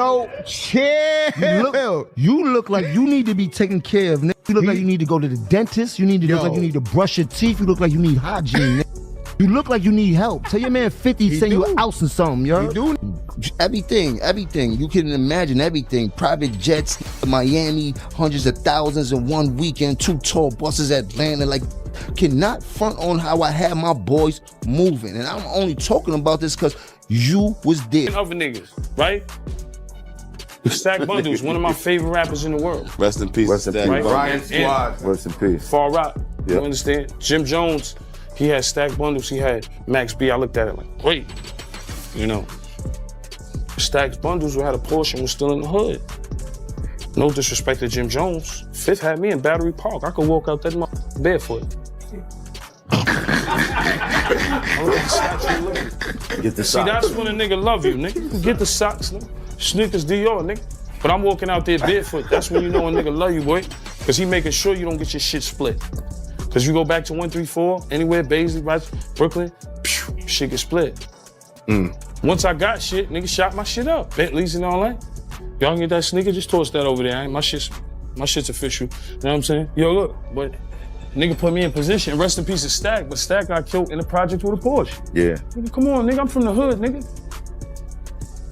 Oh, chill. You look like you need to be taken care of, nigga. You look like you need to go to the dentist. You need to look like you need to brush your teeth. You look like you need hygiene, nigga. You look like you need help. Tell your man 50 send you a house or something, yo. You do? Everything. You can imagine everything. Private jets, Miami, hundreds of thousands in one weekend, 2 tour buses at Atlanta. Like, cannot front on how I had my boys moving. And I'm only talking about this because you was there. Other niggas, right? Stack Bundles, one of my favorite rappers in the world. Rest in peace. Rest in peace. Right? Ryan Squad. Rest in peace. Far Rock. Yep. You understand? Jim Jones, he had Stack Bundles, he had Max B. I looked at it like, great. You know. Stack Bundles had a Porsche and was still in the hood. No disrespect to Jim Jones. Fifth had me in Battery Park. I could walk out that barefoot. Get the socks. See, that's when a nigga love you, nigga. Get the socks, nigga. Sneakers Dior, nigga. But I'm walking out there barefoot. That's when you know a nigga love you, boy. Cause he making sure you don't get your shit split. Cause you go back to 134, anywhere, Baisley, right, Brooklyn, shit get split. Once I got shit, nigga shot my shit up. Bentleys and all that. Y'all can get that sneaker, just toss that over there. My shit's official. You know what I'm saying? Yo, look, but nigga put me in position. Rest in peace of Stack, but Stack got killed in the project with a Porsche. Yeah. Nigga, come on, nigga, I'm from the hood, nigga.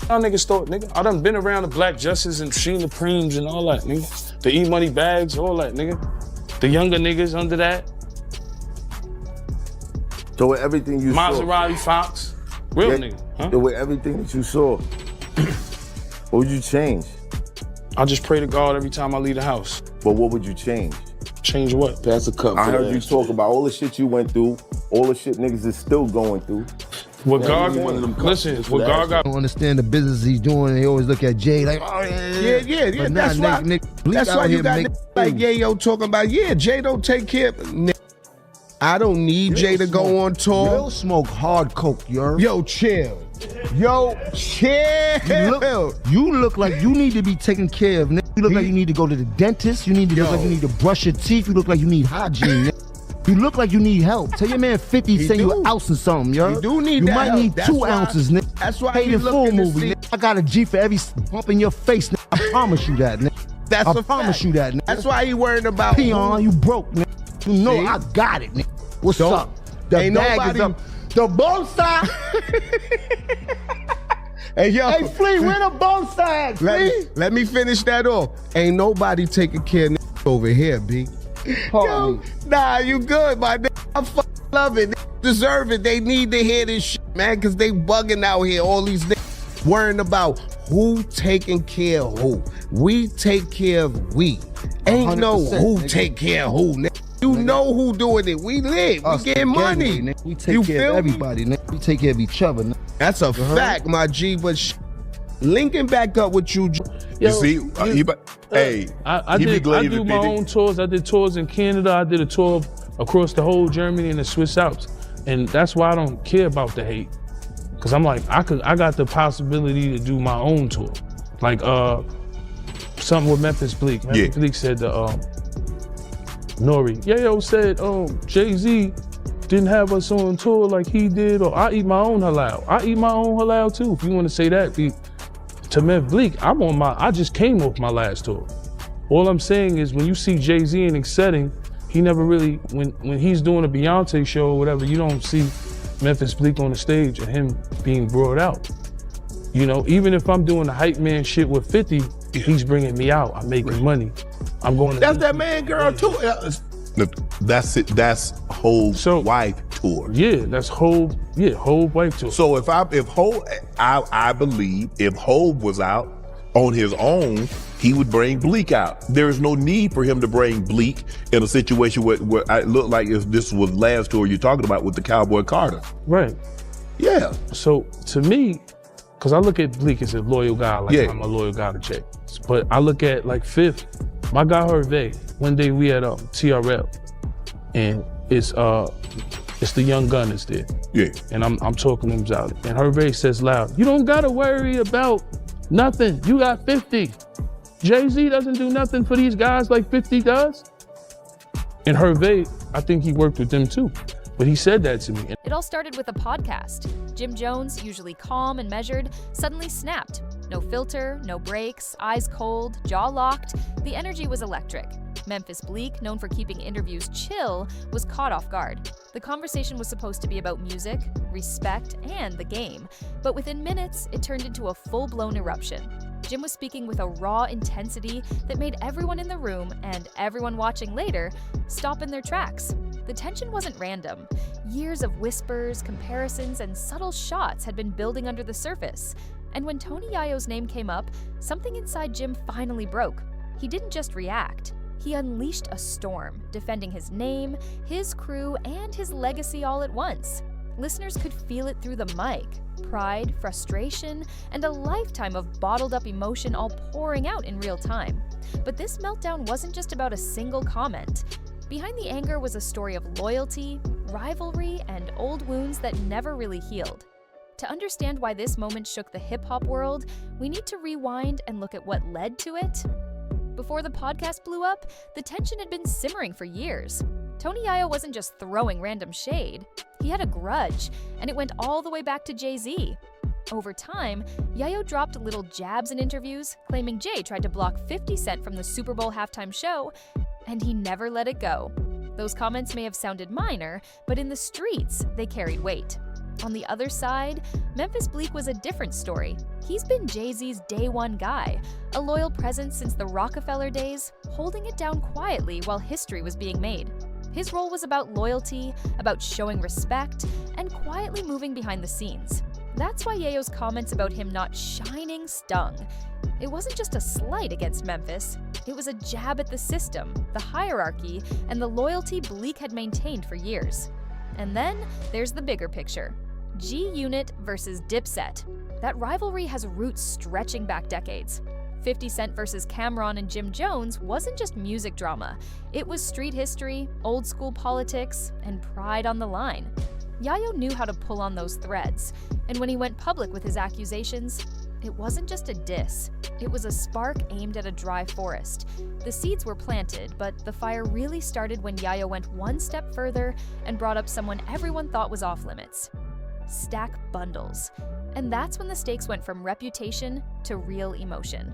Y'all niggas thought, nigga. I done been around the Black Justice and seen the Preems and all that, nigga. The E-Money bags, all that, nigga. The younger niggas under that. So with everything you Maserati Fox. Real nigga, huh? So with everything that you saw, what would you change? I just pray to God every time I leave the house. But what would you change? Change what? Pass a cup. I heard you talk about all the shit you went through, all the shit niggas is still going through. What God, listen, what God got. I don't understand the business he's doing. They always look at Jay like, oh Yeah. But That's nah, why. That's why you got like Yayo talking about. Yeah, Jay don't take care. I don't need Jay to go on tour. Real smoke hard coke, yo. Yo, chill. You look like you need to be taken care of, nigga. You look like you need to go to the dentist. You need to look like you need to brush your teeth. You look like you need hygiene, nigga. You look like you need help. Tell your man 50 send you an ounce or something, yo. You do need You that might help. need That's 2 why- ounces, nigga. That's why Paid he in full looking to movie, see- nigga. I got a G for every bump in your face, nigga. I promise you that, nigga. That's I a promise fact. you that, nigga. That's why he worried about Peon, you broke, nigga. You know See? I got it, nigga. What's Don't- up? The ain't bag nobody- is up. The bolster. Hey, yo. Hey, Flea, where the bolster at, Flea? Let me finish that off. Ain't nobody taking care of over here, B. Yo, nah, you good, my nigga. I fucking love it. They deserve it. They need to hear this shit, man, because they bugging out here. All these niggas worrying about who taking care of who. We take care of we. Ain't no 100%, who nigga. take care of who, nigga. You know who doing it. We live. Us We getting together, money. nigga. We take You care feel of me? everybody, nigga. We take care of each other, nigga. That's a fact, my G. But linking back up with you, You see, hey, I do my own tours. I did tours in Canada. I did a tour across the whole Germany and the Swiss Alps. And that's why I don't care about the hate. Cause I'm like, I got the possibility to do my own tour. Like something with Memphis Bleak. Memphis Bleak said to Nori, Yayo said, Jay-Z didn't have us on tour like he did, or I eat my own halal. I eat my own halal too, if you want to say that. To Memphis Bleak, I just came off my last tour. All I'm saying is when you see Jay-Z in a setting, he never really, when he's doing a Beyonce show or whatever, you don't see Memphis Bleak on the stage and him being brought out. You know, even if I'm doing the hype man shit with 50, he's bringing me out. I'm making money. I'm going to— that's that man girl too. That's it. That's Hove's wife tour. Yeah, that's Hove wife tour. So if Hove, I believe if Hove was out on his own, he would bring Bleak out. There is no need for him to bring Bleak in a situation where it looked like if this was last tour you're talking about with the Cowboy Carter. Right. Yeah. So to me, because I look at Bleak as a loyal guy, like I'm a loyal guy to Jay. But I look at like Fifth, my guy Hervé. One day we had TRL, and it's the Young Gunners there. Yeah. And I'm talking them out, and Hervé says loud, "You don't gotta worry about nothing. You got 50. Jay-Z doesn't do nothing for these guys like 50 does." And Hervé, I think he worked with them too. But he said that to me. It all started with a podcast. Jim Jones, usually calm and measured, suddenly snapped. No filter, no breaks, eyes cold, jaw locked. The energy was electric. Memphis Bleek, known for keeping interviews chill, was caught off guard. The conversation was supposed to be about music, respect, and the game, but within minutes, it turned into a full-blown eruption. Jim was speaking with a raw intensity that made everyone in the room and everyone watching later stop in their tracks. The tension wasn't random. Years of whispers, comparisons, and subtle shots had been building under the surface. And when Tony Yayo's name came up, something inside Jim finally broke. He didn't just react. He unleashed a storm, defending his name, his crew, and his legacy all at once. Listeners could feel it through the mic. Pride, frustration, and a lifetime of bottled-up emotion all pouring out in real time. But this meltdown wasn't just about a single comment. Behind the anger was a story of loyalty, rivalry, and old wounds that never really healed. To understand why this moment shook the hip-hop world, we need to rewind and look at what led to it. Before the podcast blew up, the tension had been simmering for years. Tony Yayo wasn't just throwing random shade. He had a grudge, and it went all the way back to Jay-Z. Over time, Yayo dropped little jabs in interviews, claiming Jay tried to block 50 Cent from the Super Bowl halftime show, and he never let it go. Those comments may have sounded minor, but in the streets, they carried weight. On the other side, Memphis Bleek was a different story. He's been Jay-Z's day one guy, a loyal presence since the Rockefeller days, holding it down quietly while history was being made. His role was about loyalty, about showing respect, and quietly moving behind the scenes. That's why Yayo's comments about him not shining stung. It wasn't just a slight against Memphis. It was a jab at the system, the hierarchy, and the loyalty Bleek had maintained for years. And then there's the bigger picture. G-Unit versus Dipset. That rivalry has roots stretching back decades. 50 Cent versus Cameron and Jim Jones wasn't just music drama. It was street history, old school politics, and pride on the line. Yayo knew how to pull on those threads, and when he went public with his accusations, it wasn't just a diss. It was a spark aimed at a dry forest. The seeds were planted, but the fire really started when Yayo went one step further and brought up someone everyone thought was off limits. Stack bundles. And that's when the stakes went from reputation to real emotion.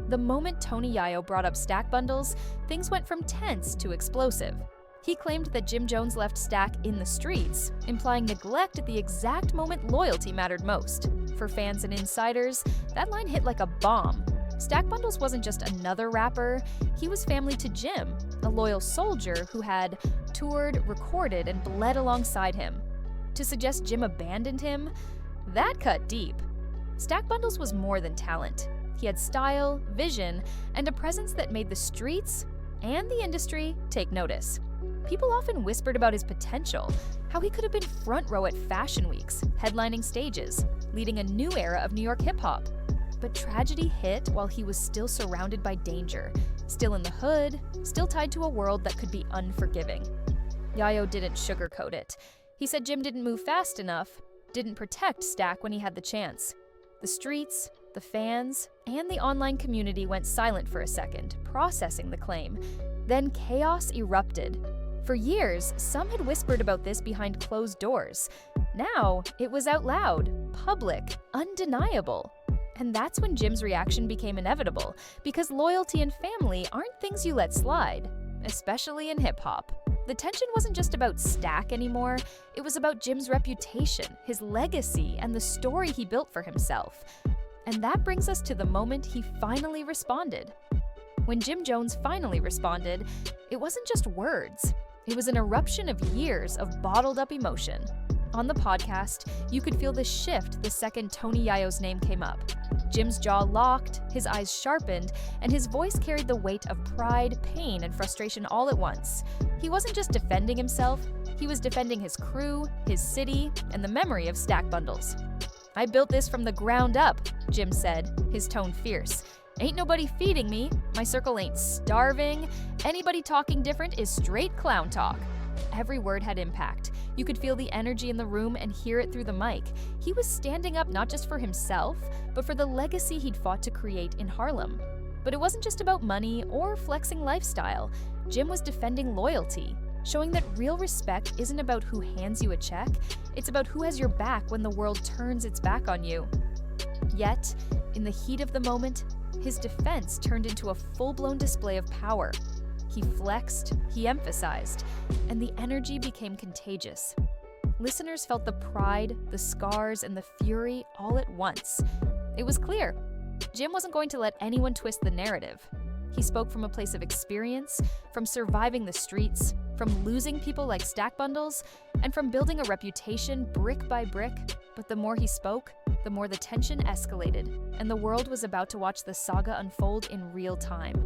The moment Tony Yayo brought up Stack bundles, things went from tense to explosive. He claimed that Jim Jones left Stack in the streets, implying neglect at the exact moment loyalty mattered most. For fans and insiders, that line hit like a bomb. Stack Bundles wasn't just another rapper, he was family to Jim, a loyal soldier who had toured, recorded, and bled alongside him. To suggest Jim abandoned him, that cut deep. Stack Bundles was more than talent. He had style, vision, and a presence that made the streets and the industry take notice. People often whispered about his potential, how he could have been front row at fashion weeks, headlining stages, leading a new era of New York hip-hop. But tragedy hit while he was still surrounded by danger, still in the hood, still tied to a world that could be unforgiving. Yayo didn't sugarcoat it. He said Jim didn't move fast enough, didn't protect Stack when he had the chance. The streets, the fans, and the online community went silent for a second, processing the claim. Then chaos erupted. For years, some had whispered about this behind closed doors. Now, it was out loud, public, undeniable. And that's when Jim's reaction became inevitable, because loyalty and family aren't things you let slide, especially in hip-hop. The tension wasn't just about Stack anymore, it was about Jim's reputation, his legacy, and the story he built for himself. And that brings us to the moment he finally responded. When Jim Jones finally responded, it wasn't just words. It was an eruption of years of bottled-up emotion. On the podcast, you could feel the shift the second Tony Yayo's name came up. Jim's jaw locked, his eyes sharpened, and his voice carried the weight of pride, pain, and frustration all at once. He wasn't just defending himself, he was defending his crew, his city, and the memory of Stack Bundles. "I built this from the ground up," Jim said, his tone fierce. "Ain't nobody feeding me, my circle ain't starving, anybody talking different is straight clown talk." Every word had impact. You could feel the energy in the room and hear it through the mic. He was standing up not just for himself, but for the legacy he'd fought to create in Harlem. But it wasn't just about money or flexing lifestyle. Jim was defending loyalty, showing that real respect isn't about who hands you a check, it's about who has your back when the world turns its back on you. Yet, in the heat of the moment, his defense turned into a full-blown display of power. He flexed, he emphasized, and the energy became contagious. Listeners felt the pride, the scars, and the fury all at once. It was clear. Jim wasn't going to let anyone twist the narrative. He spoke from a place of experience, from surviving the streets, from losing people like stack bundles, and from building a reputation brick by brick. But the more he spoke, the more the tension escalated, and the world was about to watch the saga unfold in real time.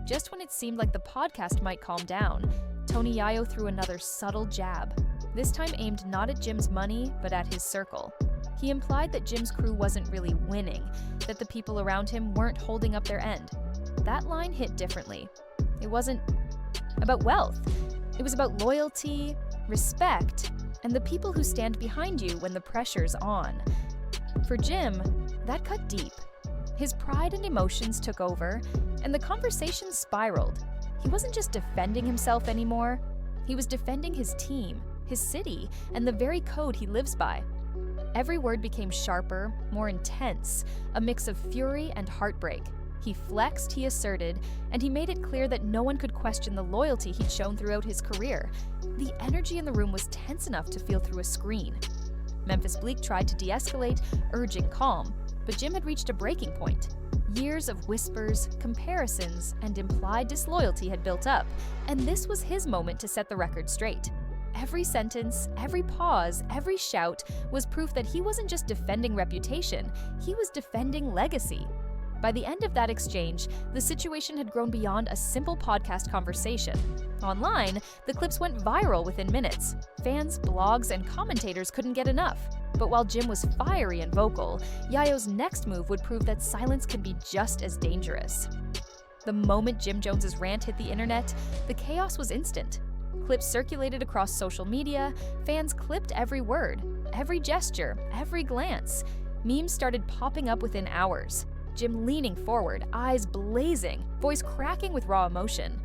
Just when it seemed like the podcast might calm down, Tony Yayo threw another subtle jab, this time aimed not at Jim's money, but at his circle. He implied that Jim's crew wasn't really winning, that the people around him weren't holding up their end. That line hit differently. It wasn't about wealth. It was about loyalty, respect, and the people who stand behind you when the pressure's on. For Jim, that cut deep. His pride and emotions took over, and the conversation spiraled. He wasn't just defending himself anymore. He was defending his team, his city, and the very code he lives by. Every word became sharper, more intense, a mix of fury and heartbreak. He flexed, he asserted, and he made it clear that no one could question the loyalty he'd shown throughout his career. The energy in the room was tense enough to feel through a screen. Memphis Bleek tried to de-escalate, urging calm, but Jim had reached a breaking point. Years of whispers, comparisons, and implied disloyalty had built up, and this was his moment to set the record straight. Every sentence, every pause, every shout was proof that he wasn't just defending reputation, he was defending legacy. By the end of that exchange, the situation had grown beyond a simple podcast conversation. Online, the clips went viral within minutes. Fans, blogs, and commentators couldn't get enough. But while Jim was fiery and vocal, Yayo's next move would prove that silence can be just as dangerous. The moment Jim Jones's rant hit the internet, the chaos was instant. Clips circulated across social media, fans clipped every word, every gesture, every glance. Memes started popping up within hours. Jim leaning forward, eyes blazing, voice cracking with raw emotion.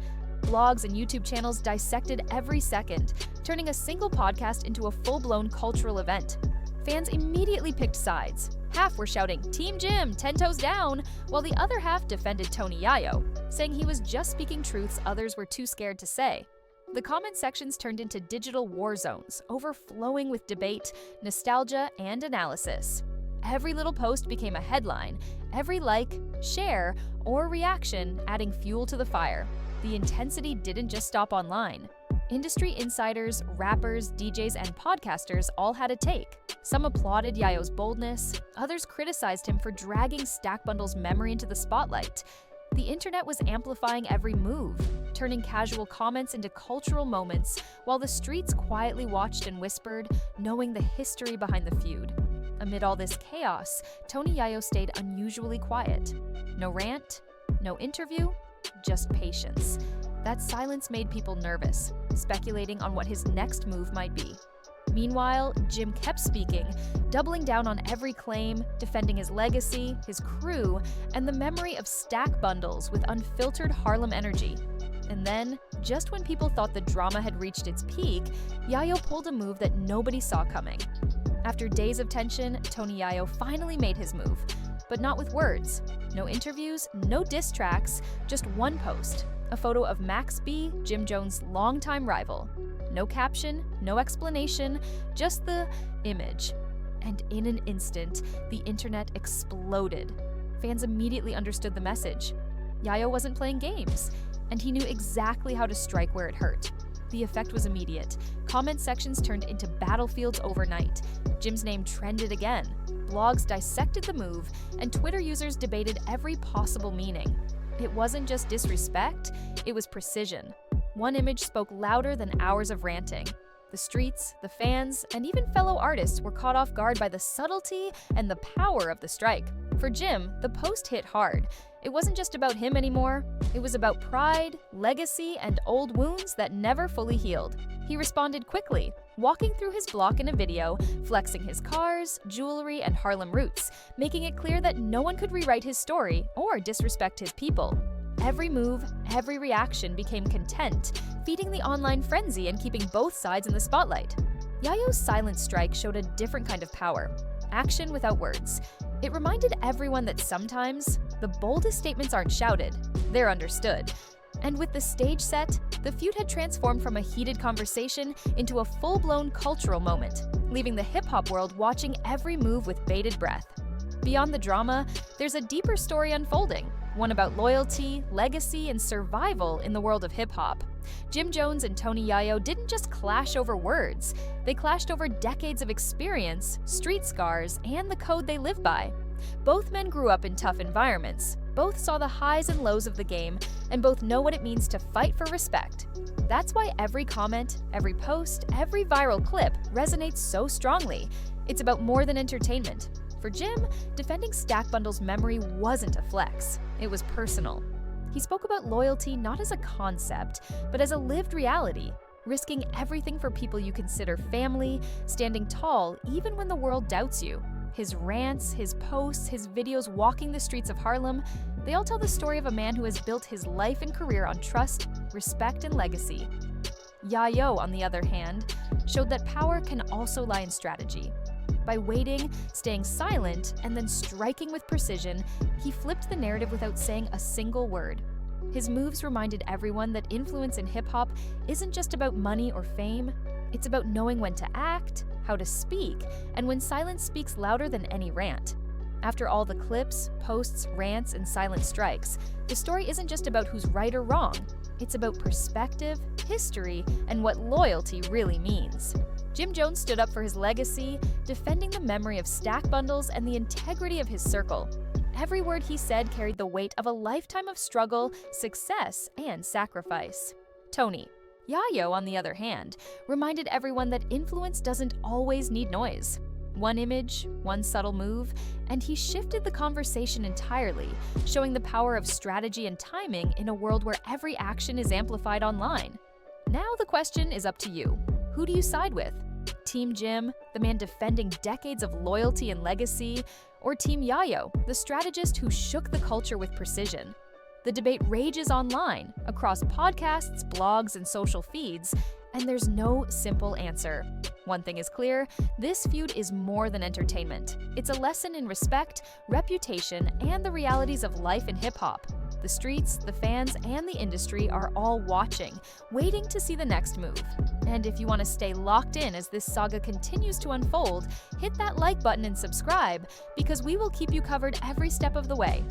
Blogs and YouTube channels dissected every second, turning a single podcast into a full-blown cultural event. Fans immediately picked sides. Half were shouting, "Team Jim, 10 toes down," while the other half defended Tony Yayo, saying he was just speaking truths others were too scared to say. The comment sections turned into digital war zones, overflowing with debate, nostalgia, and analysis. Every little post became a headline, every like, share, or reaction adding fuel to the fire. The intensity didn't just stop online. Industry insiders, rappers, DJs, and podcasters all had a take. Some applauded Yayo's boldness, others criticized him for dragging Stack Bundle's memory into the spotlight. The internet was amplifying every move, turning casual comments into cultural moments, while the streets quietly watched and whispered, knowing the history behind the feud. Amid all this chaos, Tony Yayo stayed unusually quiet. No rant, no interview, just patience. That silence made people nervous, speculating on what his next move might be. Meanwhile, Jim kept speaking, doubling down on every claim, defending his legacy, his crew, and the memory of Stack Bundles with unfiltered Harlem energy. And then, just when people thought the drama had reached its peak, Yayo pulled a move that nobody saw coming. After days of tension, Tony Yayo finally made his move, but not with words. No interviews, no diss tracks, just one post, a photo of Max B, Jim Jones' longtime rival. No caption, no explanation, just the image. And in an instant, the internet exploded. Fans immediately understood the message. Yayo wasn't playing games, and he knew exactly how to strike where it hurt. The effect was immediate. Comment sections turned into battlefields overnight. Jim's name trended again. Blogs dissected the move, and Twitter users debated every possible meaning. It wasn't just disrespect, it was precision. One image spoke louder than hours of ranting. The streets, the fans, and even fellow artists were caught off guard by the subtlety and the power of the strike. For Jim, the post hit hard. It wasn't just about him anymore. It was about pride, legacy, and old wounds that never fully healed. He responded quickly, walking through his block in a video, flexing his cars, jewelry, and Harlem roots, making it clear that no one could rewrite his story or disrespect his people. Every move, every reaction became content, feeding the online frenzy and keeping both sides in the spotlight. Yayo's silent strike showed a different kind of power. Action without words. It reminded everyone that sometimes the boldest statements aren't shouted, they're understood. And with the stage set, the feud had transformed from a heated conversation into a full-blown cultural moment, leaving the hip-hop world watching every move with bated breath. Beyond the drama, there's a deeper story unfolding, one about loyalty, legacy, and survival in the world of hip-hop. Jim Jones and Tony Yayo didn't just clash over words, they clashed over decades of experience, street scars, and the code they live by. Both men grew up in tough environments, both saw the highs and lows of the game, and both know what it means to fight for respect. That's why every comment, every post, every viral clip resonates so strongly. It's about more than entertainment. For Jim, defending Stack Bundle's memory wasn't a flex, it was personal. He spoke about loyalty not as a concept, but as a lived reality, risking everything for people you consider family, standing tall even when the world doubts you. His rants, his posts, his videos walking the streets of Harlem, they all tell the story of a man who has built his life and career on trust, respect, and legacy. Yayo, on the other hand, showed that power can also lie in strategy. By waiting, staying silent, and then striking with precision, he flipped the narrative without saying a single word. His moves reminded everyone that influence in hip-hop isn't just about money or fame, it's about knowing when to act, how to speak, and when silence speaks louder than any rant. After all the clips, posts, rants, and silent strikes, the story isn't just about who's right or wrong. It's about perspective, history, and what loyalty really means. Jim Jones stood up for his legacy, defending the memory of Stack Bundles and the integrity of his circle. Every word he said carried the weight of a lifetime of struggle, success, and sacrifice. Tony Yayo, on the other hand, reminded everyone that influence doesn't always need noise. One image, one subtle move, and he shifted the conversation entirely, showing the power of strategy and timing in a world where every action is amplified online. Now the question is up to you. Who do you side with? Team Jim, the man defending decades of loyalty and legacy, or Team Yayo, the strategist who shook the culture with precision? The debate rages online, across podcasts, blogs, and social feeds, and there's no simple answer. One thing is clear, this feud is more than entertainment. It's a lesson in respect, reputation, and the realities of life in hip-hop. The streets, the fans, and the industry are all watching, waiting to see the next move. And if you want to stay locked in as this saga continues to unfold, hit that like button and subscribe, because we will keep you covered every step of the way.